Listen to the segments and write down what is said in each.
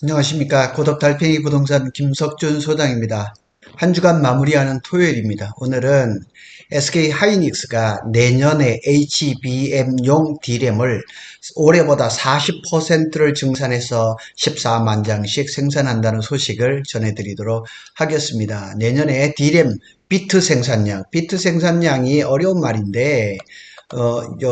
안녕하십니까. 고덕달팽이 부동산 김석준 소장입니다. 한 주간 마무리하는 토요일입니다. 오늘은 SK 하이닉스가 내년에 HBM용 D램을 올해보다 40%를 증산해서 14만 장씩 생산한다는 소식을 전해드리도록 하겠습니다. 내년에 D램 비트 생산량이 어려운 말인데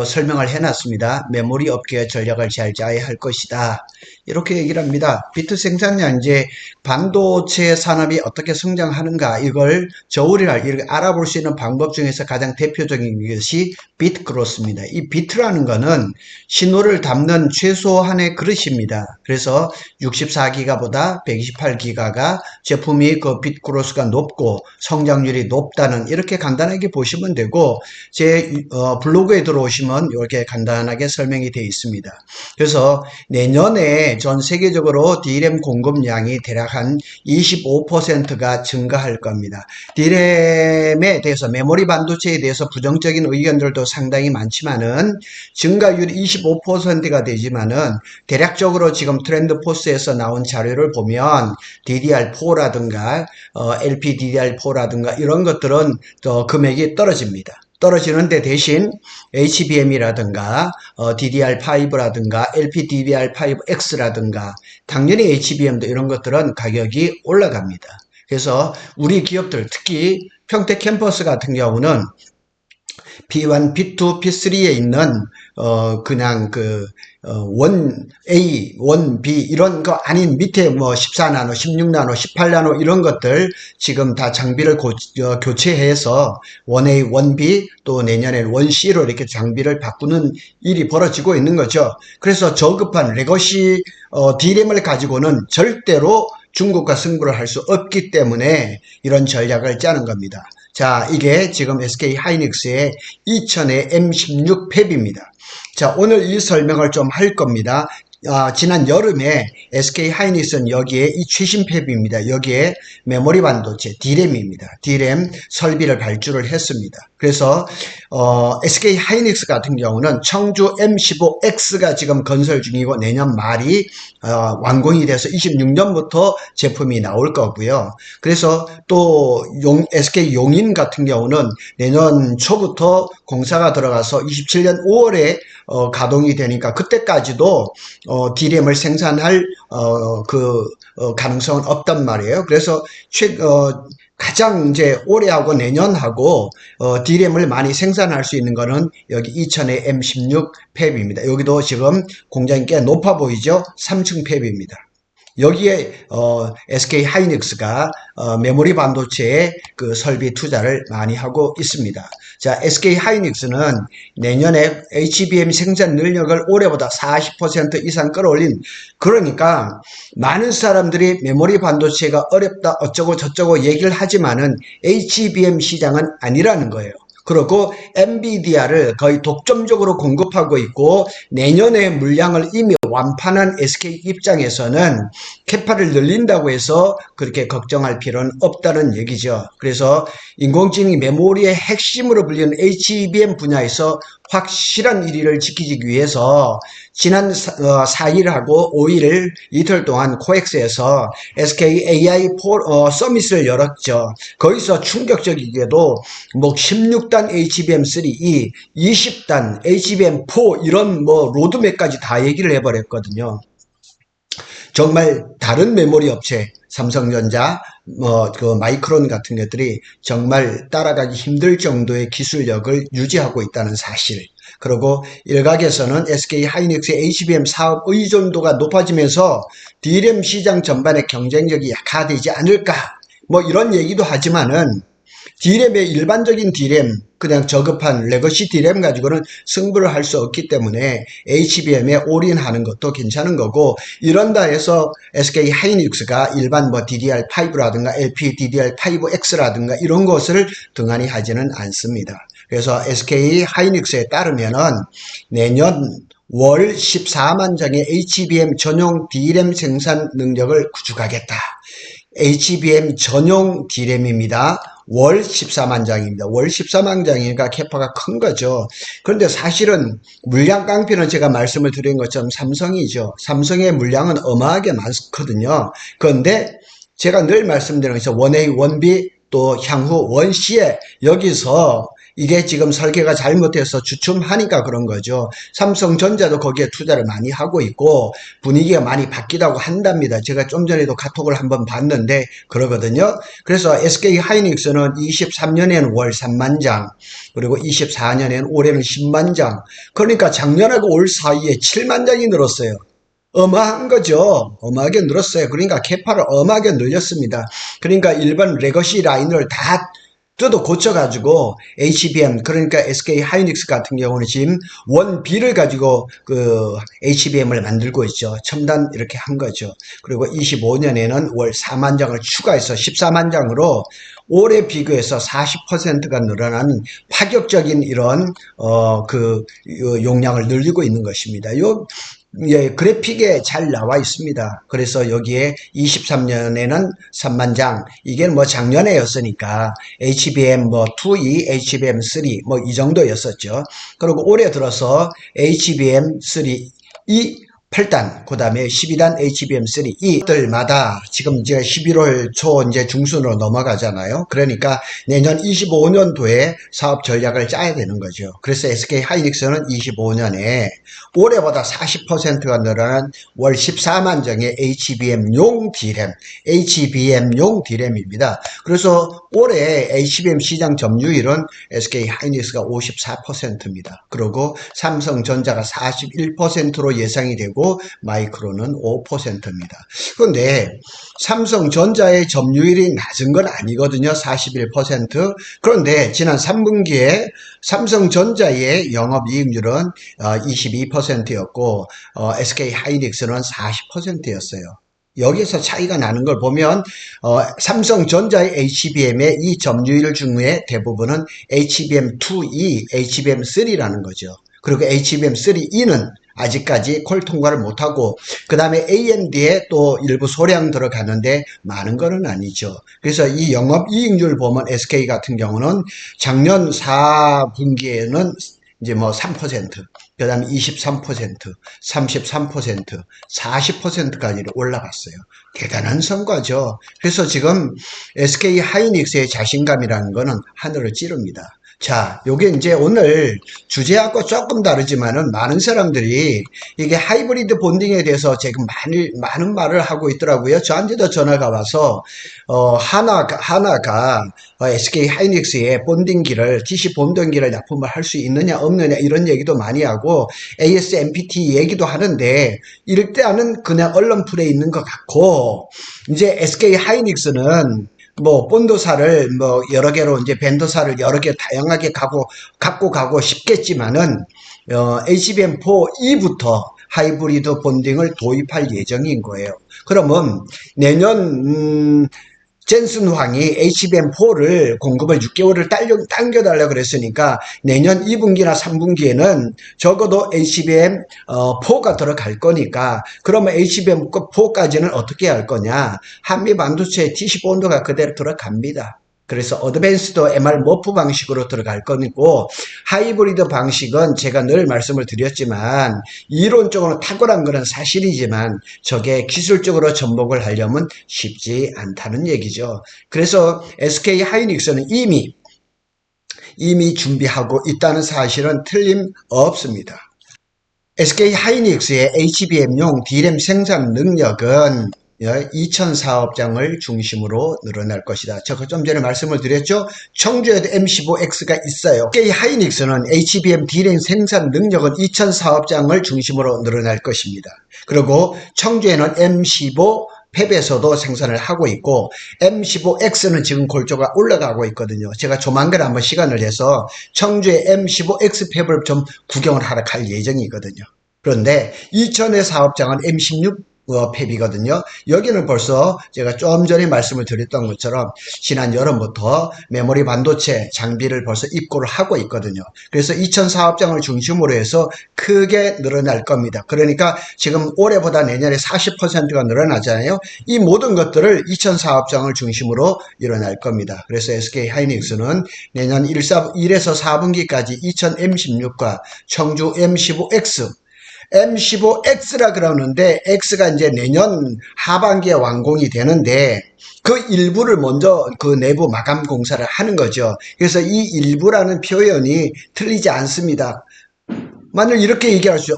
설명을 해놨습니다. 메모리 업계의 전략을 잘 짜야 할 것이다. 이렇게 얘기를 합니다. 비트 생산량, 이제 반도체 산업이 어떻게 성장하는가, 이걸 저울이라 이렇게 알아볼 수 있는 방법 중에서 가장 대표적인 것이 비트 그로스입니다. 이 비트라는 거는 신호를 담는 최소한의 그릇입니다. 그래서 64기가보다 128기가가 제품이 그 비트 그로스가 높고 성장률이 높다는, 이렇게 간단하게 보시면 되고, 제 블로그에 들어오시면 이렇게 간단하게 설명이 되어 있습니다. 그래서 내년에 전 세계적으로 D램 공급량이 대략 한 25%가 증가할 겁니다. D램에 대해서, 메모리 반도체에 대해서 부정적인 의견들도 상당히 많지만은 증가율이 25%가 되지만은 대략적으로 지금 트렌드 포스에서 나온 자료를 보면 DDR4라든가 LPDDR4라든가 이런 것들은 더 금액이 떨어지는데, 대신 HBM이라든가 DDR5라든가 LPDDR5X라든가 당연히 HBM도 이런 것들은 가격이 올라갑니다. 그래서 우리 기업들, 특히 평택 캠퍼스 같은 경우는 P1, P2, P3에 있는 그냥 원 A, 원 B 이런 거 아닌 밑에 뭐 14나노, 16나노, 18나노 이런 것들 지금 다 장비를 교체해서 원 A, 원 B 또 내년에는 원 C로 이렇게 장비를 바꾸는 일이 벌어지고 있는 거죠. 그래서 저급한 레거시 D램을 가지고는 절대로 중국과 승부를 할 수 없기 때문에 이런 전략을 짜는 겁니다. 자, 이게 지금 SK 하이닉스의 2000의 M16 팹입니다. 자, 오늘 이 설명을 좀 할 겁니다. 지난 여름에 SK 하이닉스는 여기에 이 최신 팹입니다. 여기에 메모리 반도체 D램입니다. D램 설비를 발주를 했습니다. 그래서 SK 하이닉스 같은 경우는 청주 M15X가 지금 건설 중이고 내년 말이 완공이 돼서 26년부터 제품이 나올 거고요. 그래서 또 SK 용인 같은 경우는 내년 초부터 공사가 들어가서 27년 5월에 가동이 되니까 그때까지도 D램을 생산할 가능성은 없단 말이에요. 그래서 가장 이제 올해하고 내년하고 D램을 많이 생산할 수 있는 거는 여기 2000의 M16 팹입니다. 여기도 지금 공장이 꽤 높아 보이죠? 3층 팹입니다. 여기에 SK 하이닉스가 메모리 반도체에 그 설비 투자를 많이 하고 있습니다. 자, SK 하이닉스는 내년에 HBM 생산 능력을 올해보다 40% 이상 끌어올린, 그러니까 많은 사람들이 메모리 반도체가 어렵다 어쩌고 저쩌고 얘기를 하지만은 HBM 시장은 아니라는 거예요. 그리고 엔비디아를 거의 독점적으로 공급하고 있고 내년에 물량을 이미 완판한 SK 입장에서는 캐파를 늘린다고 해서 그렇게 걱정할 필요는 없다는 얘기죠. 그래서 인공지능 메모리의 핵심으로 불리는 HBM 분야에서 확실한 1위를 지키기 위해서 지난 4일하고 5일 이틀 동안 코엑스에서 SK AI 서밋을 열었죠. 거기서 충격적이게도 뭐 16단 HBM3E, 20단 HBM4 이런 뭐 로드맵까지 다 얘기를 해버렸거든요. 정말 다른 메모리 업체, 삼성전자, 마이크론 같은 것들이 정말 따라가기 힘들 정도의 기술력을 유지하고 있다는 사실. 그리고 일각에서는 SK 하이닉스의 HBM 사업 의존도가 높아지면서 D램 시장 전반의 경쟁력이 약화되지 않을까, 뭐 이런 얘기도 하지만은 D램의 일반적인 D램, 그냥 저급한 레거시 D램 가지고는 승부를 할 수 없기 때문에 HBM에 올인하는 것도 괜찮은 거고, 이런다 해서 SK 하이닉스가 일반 뭐 DDR5라든가 LPDDR5X라든가 이런 것을 등한히 하지는 않습니다. 그래서 SK 하이닉스에 따르면은 내년 월 14만 장의 HBM 전용 D램 생산 능력을 구축하겠다. HBM 전용 D램입니다. 월 14만 장입니다. 월 14만 장이니까 캐파가 큰 거죠. 그런데 사실은 물량 깡패는 제가 말씀을 드린 것처럼 삼성이죠. 삼성의 물량은 어마하게 많거든요. 그런데 제가 늘 말씀드리는 것처럼 원A, 원B 또 향후 원C에 여기서 이게 지금 설계가 잘못돼서 주춤하니까 그런 거죠. 삼성전자도 거기에 투자를 많이 하고 있고 분위기가 많이 바뀌다고 한답니다. 제가 좀 전에도 카톡을 한번 봤는데 그러거든요. 그래서 SK 하이닉스는 23년에는 월 3만 장, 그리고 24년에는 올해는 10만 장. 그러니까 작년하고 올 사이에 7만 장이 늘었어요. 어마한 거죠. 어마하게 늘었어요. 그러니까 캐파를 어마하게 늘렸습니다. 그러니까 일반 레거시 라인을 다 뜯어 고쳐가지고 HBM, 그러니까 SK 하이닉스 같은 경우는 지금 원비를 가지고 그 HBM을 만들고 있죠. 첨단 이렇게 한 거죠. 그리고 25년에는 월 4만 장을 추가해서 14만 장으로 올해 비교해서 40%가 늘어난 파격적인 이런 용량을 늘리고 있는 것입니다. 예, 그래픽에 잘 나와 있습니다. 그래서 여기에 23년에는 3만 장, 이게 뭐 작년에였으니까 HBM 뭐 2E, HBM3 뭐 이 정도였었죠. 그리고 올해 들어서 HBM3 8단, 그 다음에 12단 HBM3 이들마다 지금 이제 11월 초 이제 중순으로 넘어가잖아요. 그러니까 내년 25년도에 사업 전략을 짜야 되는 거죠. 그래서 SK 하이닉스는 25년에 올해보다 40%가 늘어난 월 14만 장의 HBM용 D램, HBM용 D램입니다. 그래서 올해 HBM 시장 점유율은 SK 하이닉스가 54%입니다. 그리고 삼성전자가 41%로 예상이 되고 마이크론은 5%입니다. 그런데 삼성전자의 점유율이 낮은 건 아니거든요. 41%. 그런데 지난 3분기에 삼성전자의 영업이익률은 22%였고 SK 하이닉스는 40%였어요. 여기서 차이가 나는 걸 보면 삼성전자의 HBM의 이 점유율 중에 대부분은 HBM2E, HBM3라는 거죠. 그리고 HBM3E는 아직까지 콜 통과를 못하고 그 다음에 AMD에 또 일부 소량 들어가는데 많은 거는 아니죠. 그래서 이 영업이익률 보면 SK 같은 경우는 작년 4분기에는 이제 뭐 3%, 그 다음에 23%, 33%, 40%까지 올라갔어요. 대단한 성과죠. 그래서 지금 SK 하이닉스의 자신감이라는 거는 하늘을 찌릅니다. 자, 요게 이제 오늘 주제하고 조금 다르지만은 많은 사람들이 이게 하이브리드 본딩에 대해서 지금 많은 말을 하고 있더라고요. 저한테도 전화가 와서, 하나가 SK 하이닉스의 본딩기를, DC 본딩기를 납품을 할 수 있느냐, 없느냐, 이런 얘기도 많이 하고, ASMPT 얘기도 하는데, 일단은 그냥 언론풀에 있는 것 같고, 이제 SK 하이닉스는 뭐 본도사를 뭐 여러 개로 이제 벤더사를 여러 개 다양하게 갖고 가고 싶겠지만은 HBM4E부터 하이브리드 본딩을 도입할 예정인 거예요. 그러면 내년 젠슨 황이 HBM4를 공급을 6개월을 당겨달라 그랬으니까 내년 2분기나 3분기에는 적어도 HBM4가 들어갈 거니까 그러면 HBM4까지는 어떻게 할 거냐. 한미 반도체 TC 본드가 그대로 들어갑니다. 그래서 어드밴스드 MR 머프 방식으로 들어갈 거고 하이브리드 방식은 제가 늘 말씀을 드렸지만 이론적으로 탁월한 것은 사실이지만 저게 기술적으로 접목을 하려면 쉽지 않다는 얘기죠. 그래서 SK 하이닉스는 이미 준비하고 있다는 사실은 틀림없습니다. SK 하이닉스의 HBM용 D램 생산 능력은 2천 사업장을 중심으로 늘어날 것이다. 제가 좀 전에 말씀을 드렸죠. 청주에도 M15X가 있어요. SK 하이닉스는 HBM D램 생산 능력은 2천 사업장을 중심으로 늘어날 것입니다. 그리고 청주에는 M15 팹에서도 생산을 하고 있고 M15X는 지금 골조가 올라가고 있거든요. 제가 조만간 한번 시간을 내서 청주의 M15X 팹을 좀 구경을 하러 갈 예정이거든요. 그런데 이천의 사업장은 M16 폐비거든요. 여기는 벌써 제가 좀 전에 말씀을 드렸던 것처럼 지난 여름부터 메모리 반도체 장비를 벌써 입고를 하고 있거든요. 그래서 2000사업장을 중심으로 해서 크게 늘어날 겁니다. 그러니까 지금 올해보다 내년에 40%가 늘어나잖아요. 이 모든 것들을 2000사업장을 중심으로 일어날 겁니다. 그래서 SK 하이닉스는 내년 1에서 4분기까지 2000M16과 청주 M15X M15X라 그러는데 X가 이제 내년 하반기에 완공이 되는데 그 일부를 먼저 그 내부 마감 공사를 하는 거죠. 그래서 이 일부라는 표현이 틀리지 않습니다. 만일 이렇게 얘기할 수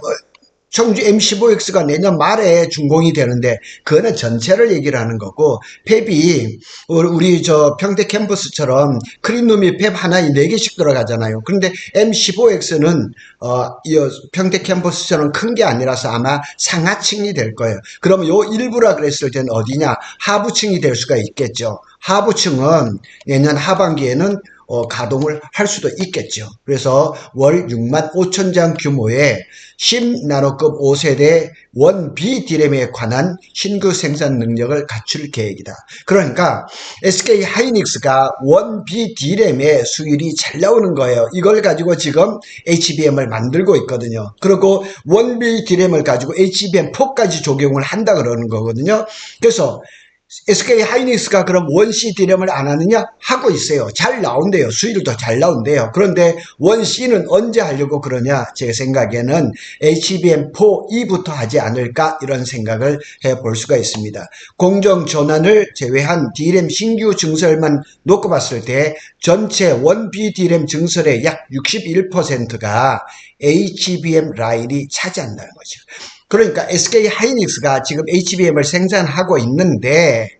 청주 M15X가 내년 말에 준공이 되는데 그거는 전체를 얘기를 하는 거고 팹이 우리 저 평택 캠퍼스처럼 크림룸이 팹 하나에 4개씩 들어가잖아요. 그런데 M15X는 평택 캠퍼스처럼 큰 게 아니라서 아마 상하층이 될 거예요. 그럼 요 일부라 그랬을 때는 어디냐? 하부층이 될 수가 있겠죠. 하부층은 내년 하반기에는 가동을 할 수도 있겠죠. 그래서 월 65,000장 규모의 10나노급 5세대 원B D램에 관한 신규 생산 능력을 갖출 계획이다. 그러니까 SK 하이닉스가 원B D램의 수율이 잘 나오는 거예요. 이걸 가지고 지금 HBM을 만들고 있거든요. 그리고 원B D램을 가지고 HBM4까지 적용을 한다 그러는 거거든요. 그래서 SK 하이닉스가 그럼 원C D램을 안 하느냐? 하고 있어요. 잘 나온대요. 수율도 잘 나온대요. 그런데 원C는 언제 하려고 그러냐? 제 생각에는 HBM4E부터 하지 않을까? 이런 생각을 해볼 수가 있습니다. 공정 전환을 제외한 D램 신규 증설만 놓고 봤을 때 전체 원B D램 증설의 약 61%가 HBM 라인이 차지한다는 거죠. 그러니까 SK 하이닉스가 지금 HBM을 생산하고 있는데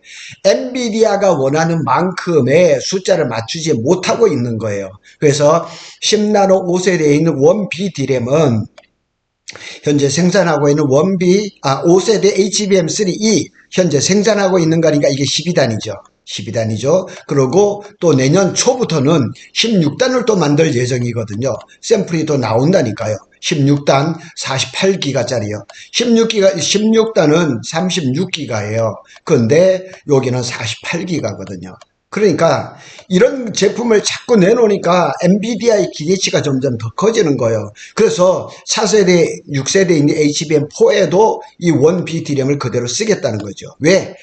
엔비디아가 원하는 만큼의 숫자를 맞추지 못하고 있는 거예요. 그래서 10나노 5세대에 있는 원B D램은 현재 생산하고 있는 5세대 HBM3E 현재 생산하고 있는 거니까 이게 12단이죠. 12단이죠. 그리고 또 내년 초부터는 16단을 또 만들 예정이거든요. 샘플이 또 나온다니까요. 16단 48기가짜리요. 16단은 36기가예요. 그런데 여기는 48기가거든요. 그러니까 이런 제품을 자꾸 내놓으니까 엔비디아의 기대치가 점점 더 커지는 거예요. 그래서 4세대, 6세대 있는 HBM4에도 이 원B D램을 그대로 쓰겠다는 거죠. 왜?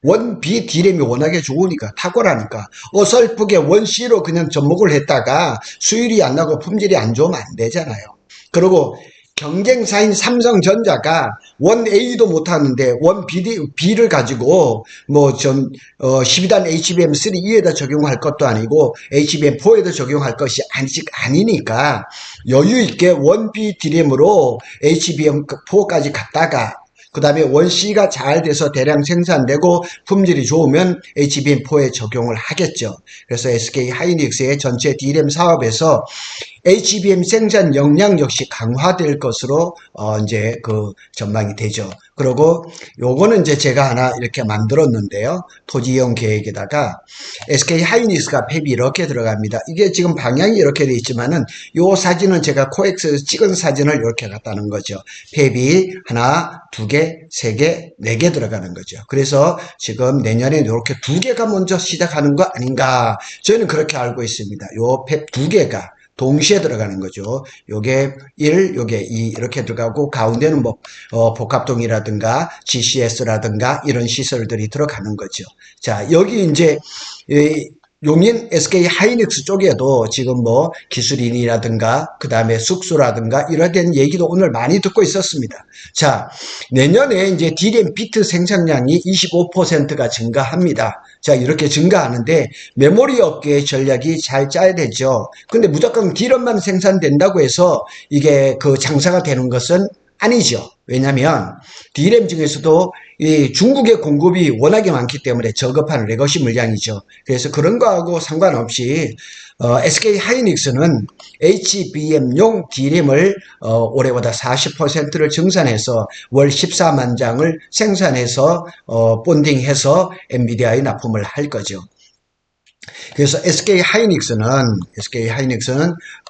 원B D램이 워낙에 좋으니까 탁월하니까 어설프게 원C로 그냥 접목을 했다가 수율이 안 나고 품질이 안 좋으면 안 되잖아요. 그리고 경쟁사인 삼성전자가 원 A도 못하는데 원 B를 가지고 뭐 12단 HBM3E에다 적용할 것도 아니고 HBM4에도 적용할 것이 아니니까 여유 있게 원 B D램으로 HBM4까지 갔다가 그 다음에 원C가 잘 돼서 대량 생산되고 품질이 좋으면 HBM4에 적용을 하겠죠. 그래서 SK 하이닉스의 전체 D램 사업에서 HBM 생산 역량 역시 강화될 것으로 이제 그 전망이 되죠. 그리고 요거는 이제 제가 하나 이렇게 만들었는데요. 토지 이용 계획에다가 SK 하이닉스가 팹이 이렇게 들어갑니다. 이게 지금 방향이 이렇게 돼 있지만은 요 사진은 제가 코엑스에서 찍은 사진을 이렇게 갖다는 거죠. 팹이 하나, 두 개, 세 개, 네 개 들어가는 거죠. 그래서 지금 내년에 이렇게 두 개가 먼저 시작하는 거 아닌가? 저는 그렇게 알고 있습니다. 요 팹 두 개가 동시에 들어가는 거죠. 요게 1, 요게 2 이렇게 들어가고 가운데는 뭐 복합동이라든가 GCS라든가 이런 시설들이 들어가는 거죠. 자, 여기 이제 용인 SK 하이닉스 쪽에도 지금 뭐 기술인이라든가 그 다음에 숙소라든가 이런 된 얘기도 오늘 많이 듣고 있었습니다. 자, 내년에 이제 D램 비트 생산량이 25%가 증가합니다. 자, 이렇게 증가하는데 메모리 업계의 전략이 잘 짜야 되죠. 근데 무조건 D램만 생산된다고 해서 이게 그 장사가 되는 것은 아니죠. 왜냐하면 D램 중에서도 이 중국의 공급이 워낙에 많기 때문에 저급한 레거시 물량이죠. 그래서 그런 거하고 상관없이 SK 하이닉스는 HBM용 D램을 올해보다 40%를 증산해서 월 14만 장을 생산해서 본딩해서 엔비디아에 납품을 할 거죠. 그래서 SK 하이닉스는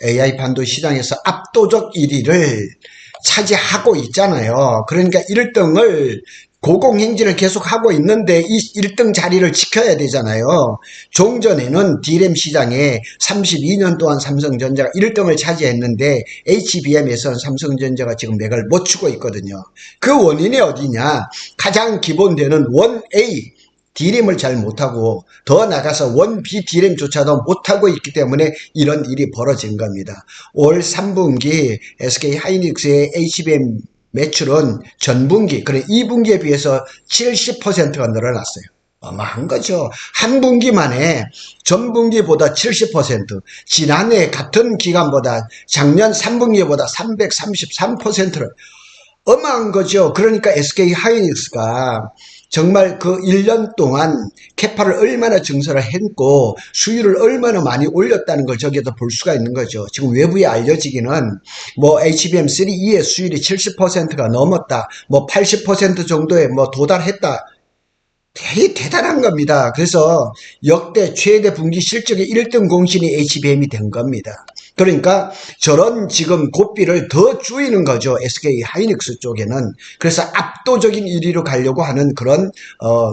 AI 반도체 시장에서 압도적 1위를 차지하고 있잖아요. 그러니까 1등을 고공행진을 계속하고 있는데 이 1등 자리를 지켜야 되잖아요. 종전에는 D램 시장에 32년 동안 삼성전자가 1등을 차지했는데 HBM에서는 삼성전자가 지금 맥을 못 추고 있거든요. 그 원인이 어디냐? 가장 기본되는 원 A D램을 잘 못하고 더 나가서 원 B D램조차도 못하고 있기 때문에 이런 일이 벌어진 겁니다. 올 3분기 SK하이닉스의 HBM 매출은 전분기, 그래 2분기에 비해서 70%가 늘어났어요. 어마한 거죠. 한 분기 만에 전분기보다 70%, 지난해 같은 기간보다 작년 3분기보다 333%를 어마한 거죠. 그러니까 SK하이닉스가 정말 그 1년 동안 캐파를 얼마나 증설을 했고 수율을 얼마나 많이 올렸다는 걸 저기에서 볼 수가 있는 거죠. 지금 외부에 알려지기는 뭐 HBM3E의 수율이 70%가 넘었다, 뭐 80% 정도에 뭐 도달했다. 되게 대단한 겁니다. 그래서 역대 최대 분기 실적의 1등 공신이 HBM이 된 겁니다. 그러니까 저런 지금 고삐를 더 줄이는 거죠. SK 하이닉스 쪽에는. 그래서 압도적인 1위로 가려고 하는 그런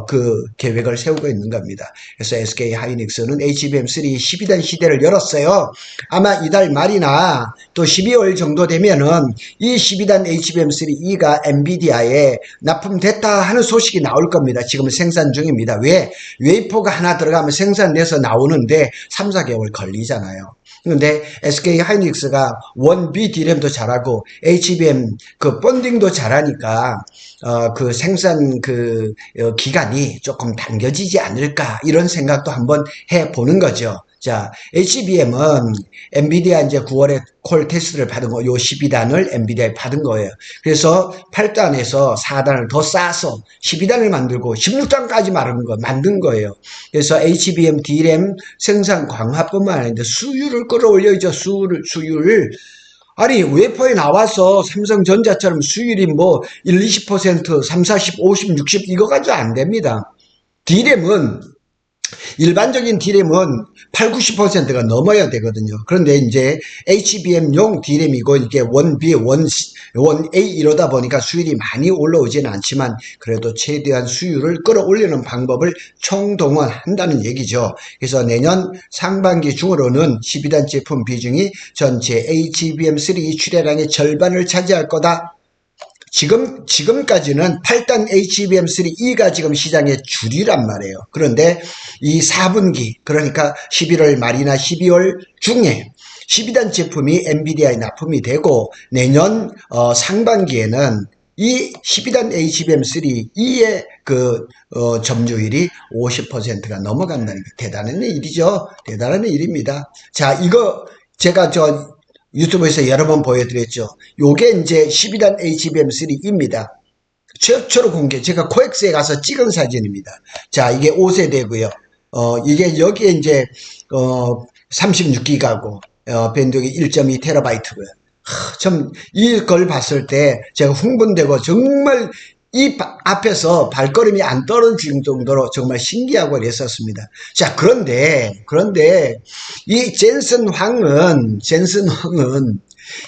그 계획을 세우고 있는 겁니다. 그래서 SK 하이닉스는 HBM3 12단 시대를 열었어요. 아마 이달 말이나 또 12월 정도 되면은 이 12단 HBM3E가 엔비디아에 납품됐다 하는 소식이 나올 겁니다. 지금 생산 중입니다. 왜? 웨이퍼가 하나 들어가면 생산돼서 나오는데 3, 4개월 걸리잖아요. 근데 SK 하이닉스가 1B D램도 잘하고 HBM 그 본딩도 잘하니까 그 생산 그 기간이 조금 당겨지지 않을까 이런 생각도 한번 해 보는 거죠. 자, HBM은 엔비디아 이제 9월에 콜 테스트를 받은 거, 요 12단을 엔비디아에 받은 거예요. 그래서 8단에서 4단을 더 쌓아서 12단을 만들고 16단까지 만든 거예요. 그래서 HBM D램 생산 강화뿐만 아닌데 수율을 끌어올려야죠. 수율을. 아니, 웨퍼에 나와서 삼성전자처럼 수율이 뭐 1, 20%, 3, 40, 50, 60 이거 가지고 안 됩니다. D램은 일반적인 D램은 8, 90%가 넘어야 되거든요. 그런데 이제 HBM용 D램이고 이게 1B, 1A 이러다 보니까 수율이 많이 올라오지는 않지만 그래도 최대한 수율을 끌어올리는 방법을 총동원한다는 얘기죠. 그래서 내년 상반기 중으로는 12단 제품 비중이 전체 HBM3 출하량의 절반을 차지할 거다. 지금까지는 8단 HBM3E가 지금 시장의 주류란 말이에요. 그런데 이 4분기, 그러니까 11월 말이나 12월 중에 12단 제품이 엔비디아에 납품이 되고 내년 상반기에는 이 12단 HBM3E의 그 점유율이 50%가 넘어간다는 게 대단한 일이죠. 대단한 일입니다. 자, 이거 제가 유튜브에서 여러 번 보여드렸죠. 요게 이제 12단 HBM3입니다. 최초로 공개, 제가 코엑스에 가서 찍은 사진입니다. 자, 이게 5세대고요. 이게 여기에 이제 36기가고 밴드가 1.2TB고요. 참 이걸 봤을 때 제가 흥분되고 정말 이 앞에서 발걸음이 안 떨어질 정도로 정말 신기하고 그랬었습니다. 자, 그런데 이 젠슨 황은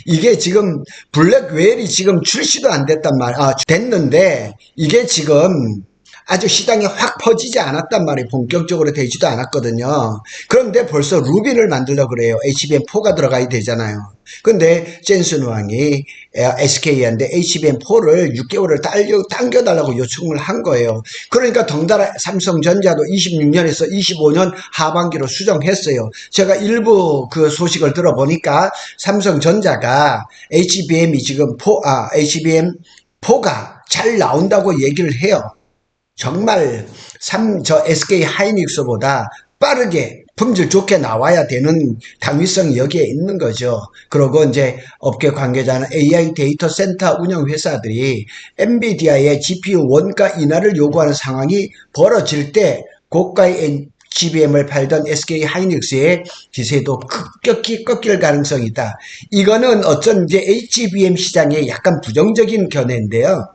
이게 지금 블랙웰이 지금 출시도 안 됐단 됐는데 이게 지금 아주 시장에 확 퍼지지 않았단 말이에요. 본격적으로 되지도 않았거든요. 그런데 벌써 루빈을 만들려고 그래요. HBM4가 들어가야 되잖아요. 근데 젠슨 왕이 SK한테 HBM4를 6개월을 당겨달라고 요청을 한 거예요. 그러니까 덩달아 삼성전자도 26년에서 25년 하반기로 수정했어요. 제가 일부 그 소식을 들어보니까 삼성전자가 HBM이 지금 HBM4가 잘 나온다고 얘기를 해요. 정말 SK 하이닉스보다 빠르게 품질 좋게 나와야 되는 당위성이 여기에 있는 거죠. 그리고 이제 업계 관계자는 AI 데이터 센터 운영 회사들이 엔비디아의 GPU 원가 인하를 요구하는 상황이 벌어질 때 고가의 HBM을 팔던 SK 하이닉스의 기세도 급격히 꺾일 가능성이 있다. 이거는 어쩐 이제 HBM 시장에 약간 부정적인 견해인데요.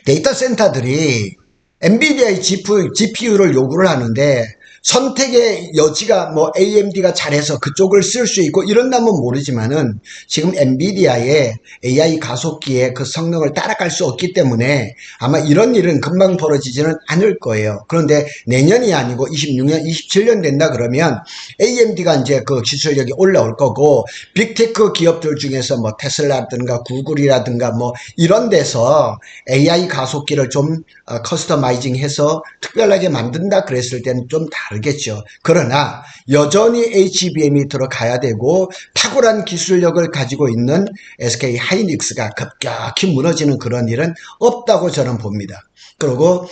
데이터 센터들이 엔비디아의 GPU를 요구를 하는데 선택의 여지가 뭐 AMD가 잘해서 그쪽을 쓸 수 있고 이런다면 모르지만은 지금 엔비디아의 AI 가속기의 그 성능을 따라갈 수 없기 때문에 아마 이런 일은 금방 벌어지지는 않을 거예요. 그런데 내년이 아니고 26년, 27년 된다 그러면 AMD가 이제 그 기술력이 올라올 거고 빅테크 기업들 중에서 뭐 테슬라라든가 구글이라든가 뭐 이런 데서 AI 가속기를 좀 커스터마이징 해서 특별하게 만든다 그랬을 때는 좀 다르겠죠. 그러나 여전히 HBM이 들어가야 되고 탁월한 기술력을 가지고 있는 SK 하이닉스가 급격히 무너지는 그런 일은 없다고 저는 봅니다. 그리고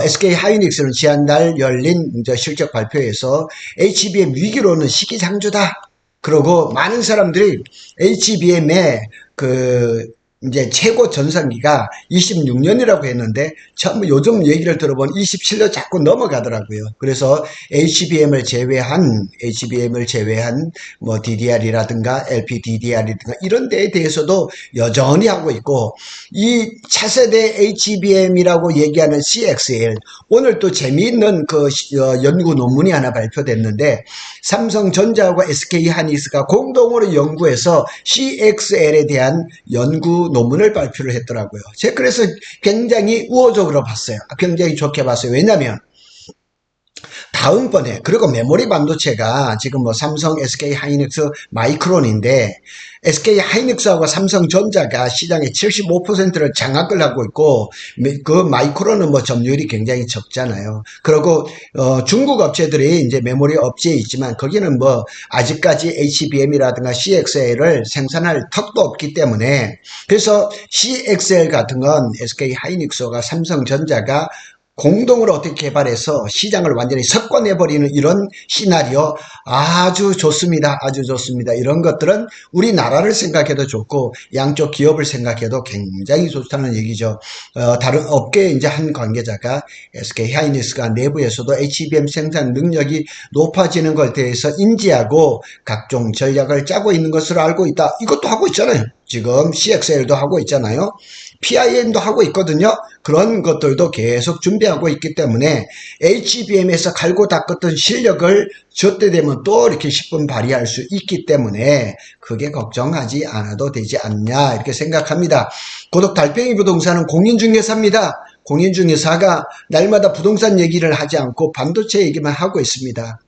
SK 하이닉스는 지난달 열린 이제 실적 발표에서 HBM 위기로는 시기상조다. 그리고 많은 사람들이 HBM의 그 이제 최고 전성기가 26년이라고 했는데 참 요즘 얘기를 들어보면 27년 자꾸 넘어가더라고요. 그래서 HBM을 제외한 뭐 DDR이라든가 LPDDR이라든가 이런 데에 대해서도 여전히 하고 있고 이 차세대 HBM이라고 얘기하는 CXL 오늘 또 재미있는 그 연구 논문이 하나 발표됐는데 삼성전자하고 SK하이닉스가 공동으로 연구해서 CXL에 대한 연구 논문을 발표를 했더라고요. 제가 그래서 굉장히 우호적으로 봤어요. 굉장히 좋게 봤어요. 왜냐하면 다음번에 그리고 메모리 반도체가 지금 뭐 삼성, SK 하이닉스, 마이크론인데 SK 하이닉스하고 삼성전자가 시장의 75%를 장악을 하고 있고 그 마이크론은 뭐 점유율이 굉장히 적잖아요. 그리고 중국 업체들이 이제 메모리 업체에 있지만 거기는 뭐 아직까지 HBM이라든가 CXL을 생산할 턱도 없기 때문에 그래서 CXL 같은 건 SK 하이닉스와 삼성전자가 공동으로 어떻게 개발해서 시장을 완전히 석권해버리는 이런 시나리오 아주 좋습니다. 아주 좋습니다. 이런 것들은 우리나라를 생각해도 좋고 양쪽 기업을 생각해도 굉장히 좋다는 얘기죠. 다른 업계의 이제 한 관계자가 SK 하이닉스가 내부에서도 HBM 생산 능력이 높아지는 것에 대해서 인지하고 각종 전략을 짜고 있는 것으로 알고 있다. 이것도 하고 있잖아요. 지금 CXL도 하고 있잖아요. PIM도 하고 있거든요. 그런 것들도 계속 준비하고 있기 때문에 HBM에서 갈고 닦았던 실력을 저때 되면 또 이렇게 10분 발휘할 수 있기 때문에 크게 걱정하지 않아도 되지 않냐 이렇게 생각합니다. 고독 달팽이 부동산은 공인중개사입니다. 공인중개사가 날마다 부동산 얘기를 하지 않고 반도체 얘기만 하고 있습니다.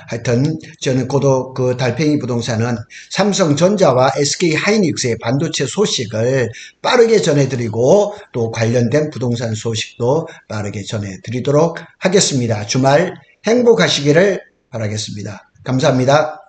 하여튼 저는 고도 그 달팽이 부동산은 삼성전자와 SK 하이닉스의 반도체 소식을 빠르게 전해드리고 또 관련된 부동산 소식도 빠르게 전해드리도록 하겠습니다. 주말 행복하시기를 바라겠습니다. 감사합니다.